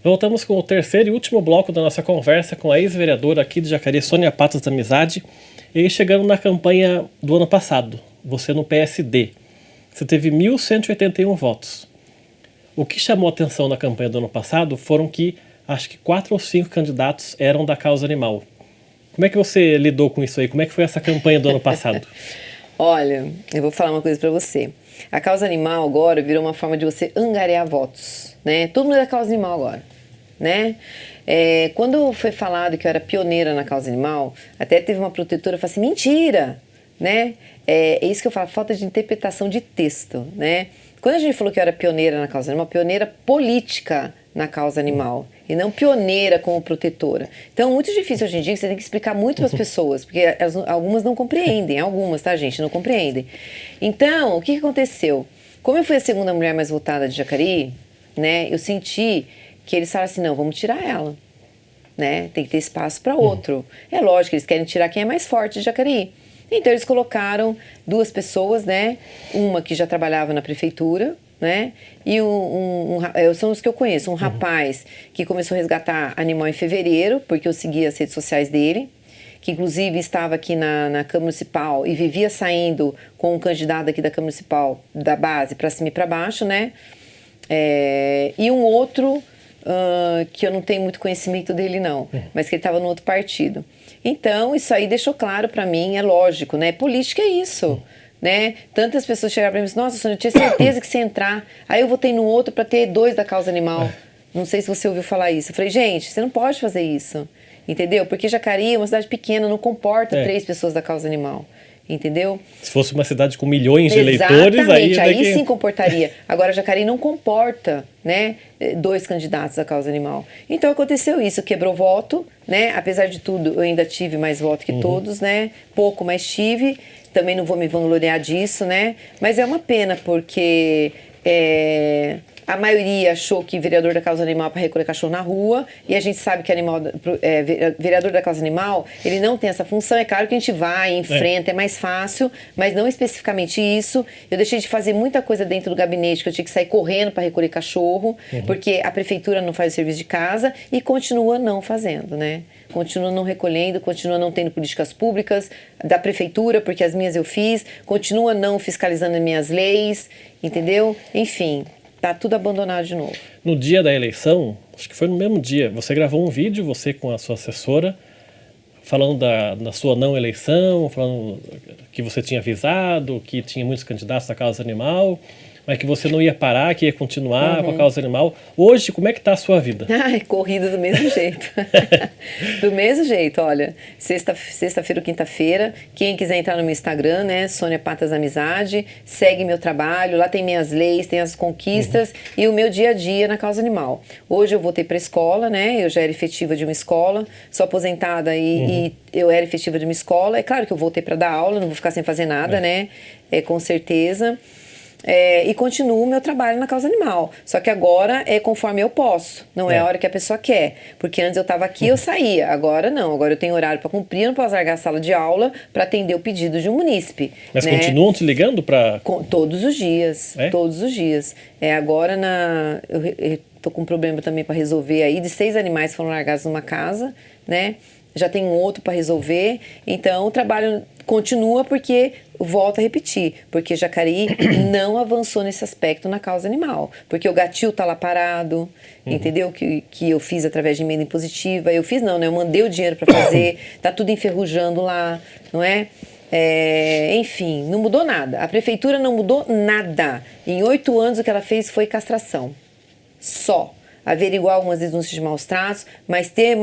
Voltamos com o terceiro e último bloco da nossa conversa com a ex-vereadora aqui de Jacareí, Sônia Patos da Amizade. E chegando na campanha do ano passado, você no PSD. Você teve 1.181 votos. O que chamou a atenção na campanha do ano passado foram que, acho que 4 ou 5 candidatos eram da causa animal. Como é que você lidou com isso aí? Como é que foi essa campanha do ano passado? Olha, eu vou falar uma coisa pra você. A causa animal agora virou uma forma de você angariar votos, né? Todo mundo é da causa animal agora, né? Quando foi falado que eu era pioneira na causa animal, até teve uma protetora que falou assim, mentira, né? É isso que eu falo, falta de interpretação de texto, né? Quando a gente falou que eu era pioneira na causa animal, pioneira política na causa animal, e não pioneira como protetora. Então, é muito difícil hoje em dia, que você tem que explicar muito para as pessoas, porque algumas não compreendem, algumas, tá, gente? Não compreendem. Então, o que aconteceu? Como eu fui a segunda mulher mais votada de Jacareí, né, eu senti que eles falaram assim, não, vamos tirar ela, né? Tem que ter espaço para outro. É lógico, eles querem tirar quem é mais forte de Jacareí. Então, eles colocaram 2 pessoas, né? Uma que já trabalhava na prefeitura, né? E são os que eu conheço, um rapaz que começou a resgatar animal em fevereiro, porque eu seguia as redes sociais dele, que inclusive estava aqui na Câmara Municipal e vivia saindo com um candidato aqui da Câmara Municipal, da base, para cima e para baixo, né? E um outro, que eu não tenho muito conhecimento dele não, mas que ele estava no outro partido. Então, isso aí deixou claro para mim, é lógico, né? Política é isso. Né? Tantas pessoas chegaram para mim e disseram, nossa, Sônia, eu tinha certeza que você ia entrar. Aí eu votei no outro para ter 2 da causa animal. Não sei se você ouviu falar isso. Eu falei, gente, você não pode fazer isso. Entendeu? Porque Jacareí é uma cidade pequena, não comporta 3 pessoas da causa animal. Entendeu? Se fosse uma cidade com milhões de eleitores, aí sim comportaria. Agora, Jacareí não comporta, né, 2 candidatos da causa animal. Então, aconteceu isso, quebrou voto, né? Apesar de tudo, eu ainda tive mais voto que todos, né? Pouco, mas tive. Também não vou me vangloriar disso, né? Mas é uma pena, porque a maioria achou que vereador da causa animal é para recolher cachorro na rua, e a gente sabe que vereador da causa animal, ele não tem essa função. É claro que a gente vai, enfrenta, é mais fácil, mas não especificamente isso. Eu deixei de fazer muita coisa dentro do gabinete, que eu tinha que sair correndo para recolher cachorro, porque a prefeitura não faz o serviço de casa e continua não fazendo, né? Continua não recolhendo, continua não tendo políticas públicas da prefeitura, porque as minhas eu fiz, continua não fiscalizando as minhas leis, entendeu? Enfim, tá tudo abandonado de novo. No dia da eleição, acho que foi no mesmo dia, você gravou um vídeo, você com a sua assessora, falando da sua não eleição, falando que você tinha avisado, que tinha muitos candidatos da causa animal, mas que você não ia parar, que ia continuar com a causa animal. Hoje, como é que tá a sua vida? Ai, corrida do mesmo jeito. Do mesmo jeito, olha. Sexta-feira ou quinta-feira, quem quiser entrar no meu Instagram, né, Sônia Patas Amizade, segue meu trabalho, lá tem minhas leis, tem as conquistas e o meu dia a dia na causa animal. Hoje eu voltei para a escola, né, eu já era efetiva de uma escola, sou aposentada e eu era efetiva de uma escola. É claro que eu voltei para dar aula, não vou ficar sem fazer nada, né, com certeza. E continuo o meu trabalho na causa animal. Só que agora é conforme eu posso, não é a hora que a pessoa quer. Porque antes eu estava aqui, eu saía. Agora não, agora eu tenho horário para cumprir, não posso largar a sala de aula para atender o pedido de um munícipe. Mas né? continuam te ligando para... Todos os dias, todos os dias. Agora eu tô com um problema também para resolver aí, de 6 animais que foram largados numa casa, né? Já tem um outro para resolver, então o trabalho continua, porque volto a repetir, porque Jacareí não avançou nesse aspecto na causa animal, porque o gatil tá lá parado, entendeu? Que eu fiz através de emenda impositiva, eu fiz não, né? Eu mandei o dinheiro para fazer, tá tudo enferrujando lá, não é? Enfim, não mudou nada, a prefeitura não mudou nada. Em 8 anos o que ela fez foi castração, só. Averiguar algumas denúncias de maus tratos, mas ter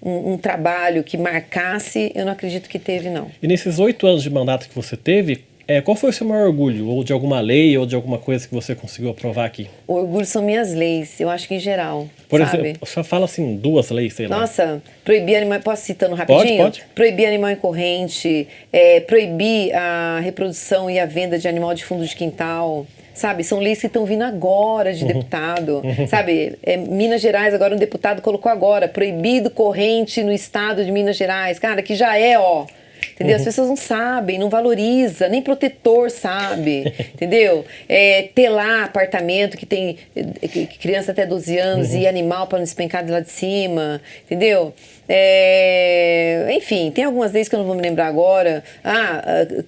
um trabalho que marcasse, eu não acredito que teve, não. E nesses 8 anos de mandato que você teve, qual foi o seu maior orgulho? Ou de alguma lei, ou de alguma coisa que você conseguiu aprovar aqui? O orgulho são minhas leis, eu acho que em geral, Por sabe? exemplo, só fala assim, 2 leis, sei lá. Nossa, proibir animal... Posso citando rapidinho? Pode. Proibir animal em corrente, proibir a reprodução e a venda de animal de fundo de quintal... Sabe, são leis que estão vindo agora de deputado, sabe, Minas Gerais agora um deputado colocou agora, proibido corrente no estado de Minas Gerais, cara, que já entendeu? As pessoas não sabem, não valoriza, nem protetor sabe, entendeu? Ter lá apartamento que tem criança até 12 anos e animal para não despencar de lá de cima, entendeu? Enfim, tem algumas leis que eu não vou me lembrar agora.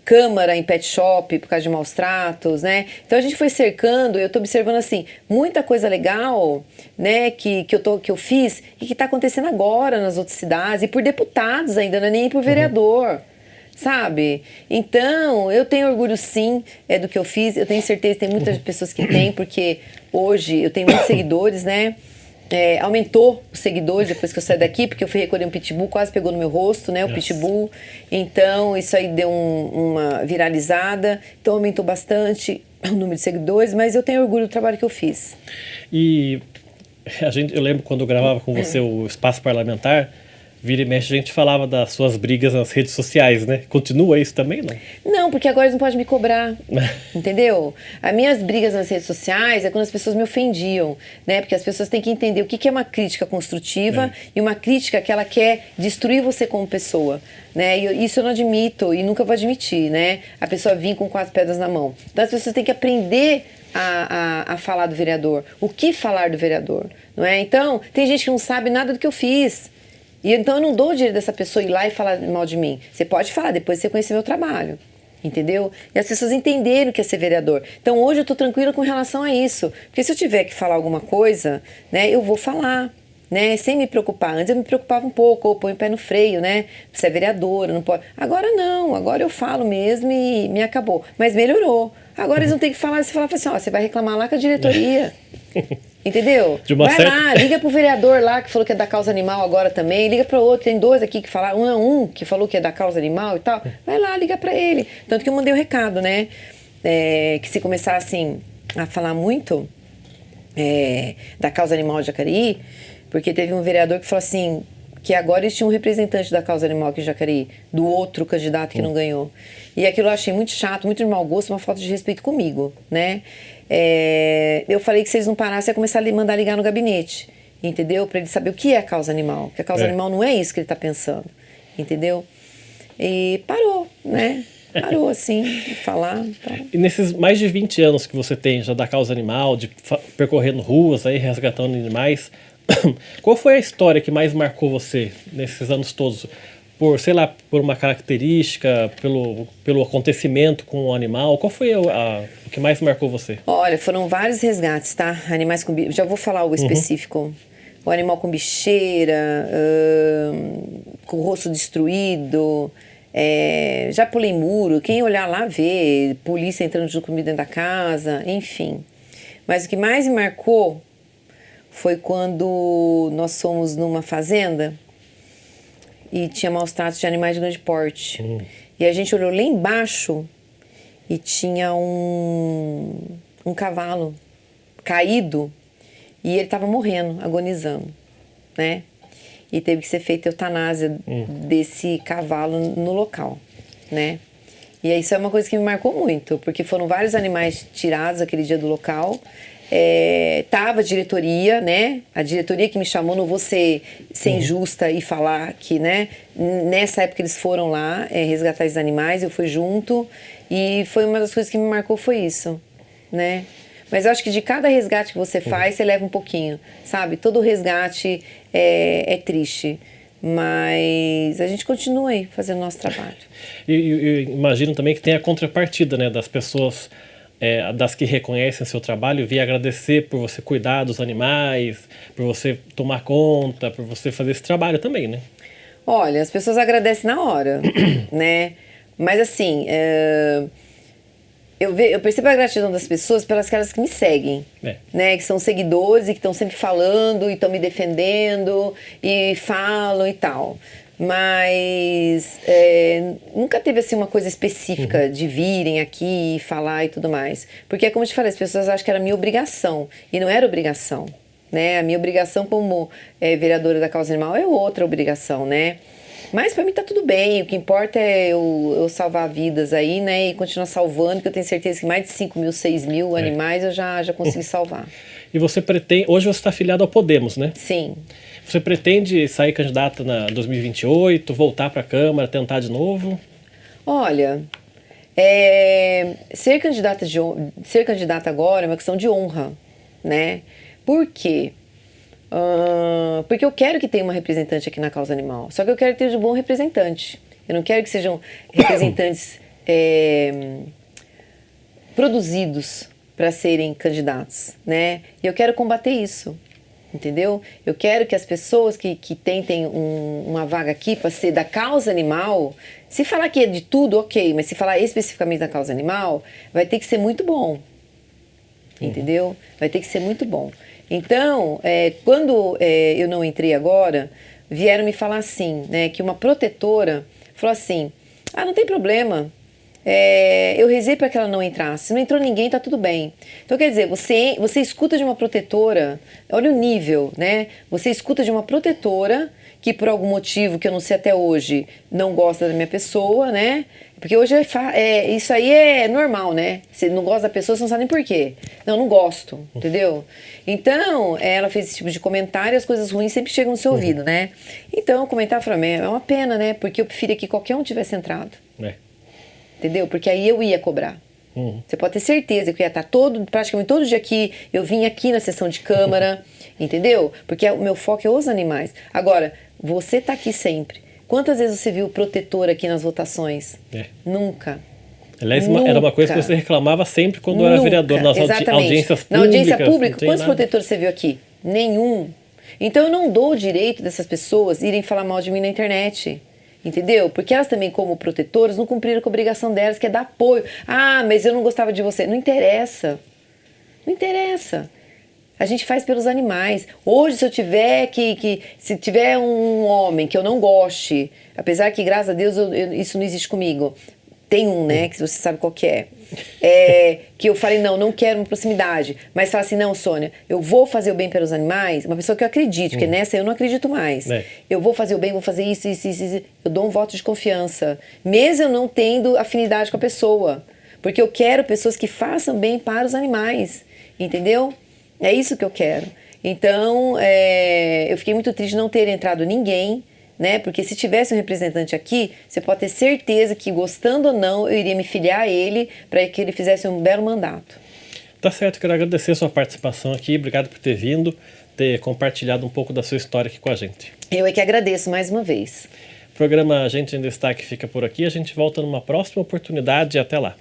Câmara em pet shop por causa de maus tratos, né? Então a gente foi cercando, eu tô observando assim, muita coisa legal, né, que eu fiz e que tá acontecendo agora nas outras cidades e por deputados ainda, não é nem por vereador. Sabe? Então, eu tenho orgulho sim do que eu fiz. Eu tenho certeza que tem muitas pessoas que têm, porque hoje eu tenho muitos seguidores, né? Aumentou os seguidores depois que eu saí daqui, porque eu fui recolher um pitbull, quase pegou no meu rosto, né? O pitbull. Então, isso aí deu uma viralizada. Então, aumentou bastante o número de seguidores, mas eu tenho orgulho do trabalho que eu fiz. E eu lembro quando eu gravava com você o Espaço Parlamentar, vira e mexe, a gente falava das suas brigas nas redes sociais, né? Continua isso também, não? Não, porque agora eles não podem me cobrar, entendeu? As minhas brigas nas redes sociais é quando as pessoas me ofendiam, né? Porque as pessoas têm que entender o que é uma crítica construtiva e uma crítica que ela quer destruir você como pessoa, né? E isso eu não admito e nunca vou admitir, né? A pessoa vir com 4 pedras na mão. Então as pessoas têm que aprender a falar do vereador, o que falar do vereador, não é? Então, tem gente que não sabe nada do que eu fiz. E então eu não dou o direito dessa pessoa ir lá e falar mal de mim. Você pode falar, depois você conhecer meu trabalho. Entendeu? E as pessoas entenderam o que é ser vereador. Então hoje eu tô tranquila com relação a isso. Porque se eu tiver que falar alguma coisa, né, eu vou falar, né, sem me preocupar. Antes eu me preocupava um pouco, ou põe o pé no freio, né? Você é vereadora, não pode. Agora não, agora eu falo mesmo e me acabou. Mas melhorou. Agora eles não têm que falar, você fala assim, ó, você vai reclamar lá com a diretoria. Entendeu? Vai lá, liga pro vereador lá que falou que é da causa animal agora também, liga pro outro, tem 2 aqui que falaram, um que falou que é da causa animal e tal, vai lá, liga pra ele. Tanto que eu mandei o recado, né, que se começar assim a falar muito da causa animal de Jacareí, porque teve um vereador que falou assim, que agora eles tinham um representante da causa animal aqui em Jacareí, do outro candidato que não ganhou. E aquilo eu achei muito chato, muito de mau gosto, uma falta de respeito comigo, né? Eu falei que se eles não parassem, ia começar a mandar ligar no gabinete, entendeu? Para ele saber o que é a causa animal, que a causa animal não é isso que ele está pensando, entendeu? E parou, né? Parou, assim, de falar. Tá. E nesses mais de 20 anos que você tem já da causa animal, de percorrendo ruas, aí, resgatando animais, qual foi a história que mais marcou você nesses anos todos? Por, sei lá, por uma característica, pelo acontecimento com o animal? Qual foi o que mais marcou você? Olha, foram vários resgates, tá? Animais com... Já vou falar o específico. O animal com bicheira, com o rosto destruído. Já pulei muro. Quem olhar lá vê. Polícia entrando de comida dentro da casa. Enfim. Mas o que mais me marcou foi quando nós fomos numa fazenda e tinha maus tratos de animais de grande porte. E a gente olhou lá embaixo e tinha um cavalo caído e ele estava morrendo, agonizando, né? E teve que ser feita eutanásia desse cavalo no local, né? E isso é uma coisa que me marcou muito, porque foram vários animais tirados aquele dia do local. Tava a diretoria, né? A diretoria que me chamou, não vou ser injusta e falar que, né? Nessa época eles foram lá resgatar esses animais, eu fui junto e foi uma das coisas que me marcou foi isso, né? Mas eu acho que de cada resgate que você faz, você leva um pouquinho, sabe? Todo resgate é triste, mas a gente continua aí fazendo o nosso trabalho. E imagino também que tem a contrapartida, né? Das pessoas... das que reconhecem seu trabalho, vir agradecer por você cuidar dos animais, por você tomar conta, por você fazer esse trabalho também, né? Olha, as pessoas agradecem na hora, né? Mas assim, eu percebo a gratidão das pessoas pelas caras que me seguem, né? Que são seguidores e que estão sempre falando e estão me defendendo e falam e tal. Mas nunca teve assim uma coisa específica de virem aqui e falar e tudo mais. Porque, como eu te falei, as pessoas acham que era minha obrigação. E não era obrigação, né? A minha obrigação como vereadora da causa animal é outra obrigação, né? Mas pra mim tá tudo bem. O que importa é eu salvar vidas aí, né? E continuar salvando, que eu tenho certeza que mais de 5 mil, 6 mil animais eu já consegui salvar. E você pretende... Hoje você está afiliado ao Podemos, né? Sim. Você pretende sair candidata na 2028, voltar para a Câmara, tentar de novo? Olha, ser candidata agora é uma questão de honra, né? Por quê? Porque eu quero que tenha uma representante aqui na causa animal. Só que eu quero que tenha um bom representante. Eu não quero que sejam representantes produzidos para serem candidatos, né? E eu quero combater isso, entendeu? Eu quero que as pessoas que tentem uma vaga aqui para ser da causa animal, se falar que é de tudo, ok, mas se falar especificamente da causa animal, vai ter que ser muito bom, entendeu? Vai ter que ser muito bom. Então, quando eu não entrei agora, vieram me falar assim, né, que uma protetora falou assim, não tem problema, eu rezei para que ela não entrasse, se não entrou ninguém, tá tudo bem. Então, quer dizer, você escuta de uma protetora, olha o nível, né, você escuta de uma protetora que por algum motivo, que eu não sei até hoje, não gosta da minha pessoa, né, porque hoje isso aí é normal, né, você não gosta da pessoa, você não sabe nem por quê. Não gosto, entendeu? Então, ela fez esse tipo de comentário e as coisas ruins sempre chegam no seu ouvido, né? Então, o comentário falou, é uma pena, né? Porque eu preferia que qualquer um tivesse entrado. Entendeu? Porque aí eu ia cobrar. Você pode ter certeza que eu ia estar praticamente todo dia aqui, eu vim aqui na sessão de Câmara, entendeu? Porque o meu foco é os animais. Agora, você está aqui sempre. Quantas vezes você viu o protetor aqui nas votações? Nunca. Aliás, era uma coisa que você reclamava sempre quando era vereador, nas audiências públicas. Na audiência pública, quantos protetores você viu aqui? Nenhum. Então eu não dou o direito dessas pessoas irem falar mal de mim na internet. Entendeu? Porque elas também, como protetoras, não cumpriram com a obrigação delas, que é dar apoio. Mas eu não gostava de você. Não interessa. Não interessa. A gente faz pelos animais. Hoje, se eu tiver se tiver um homem que eu não goste, apesar que, graças a Deus, isso não existe comigo. Tem um, né, que você sabe qual que é. Que eu falei, não quero uma proximidade. Mas fala assim, não, Sônia, eu vou fazer o bem pelos animais. Uma pessoa que eu acredito, porque nessa eu não acredito mais. Eu vou fazer o bem, vou fazer isso. Eu dou um voto de confiança. Mesmo eu não tendo afinidade com a pessoa. Porque eu quero pessoas que façam bem para os animais. Entendeu? É isso que eu quero. Então, eu fiquei muito triste de não ter entrado ninguém, né? Porque se tivesse um representante aqui, você pode ter certeza que, gostando ou não, eu iria me filiar a ele para que ele fizesse um belo mandato. Tá certo, quero agradecer a sua participação aqui, obrigado por ter vindo, ter compartilhado um pouco da sua história aqui com a gente. Eu é que agradeço mais uma vez. O programa Gente em Destaque fica por aqui, a gente volta numa próxima oportunidade e até lá.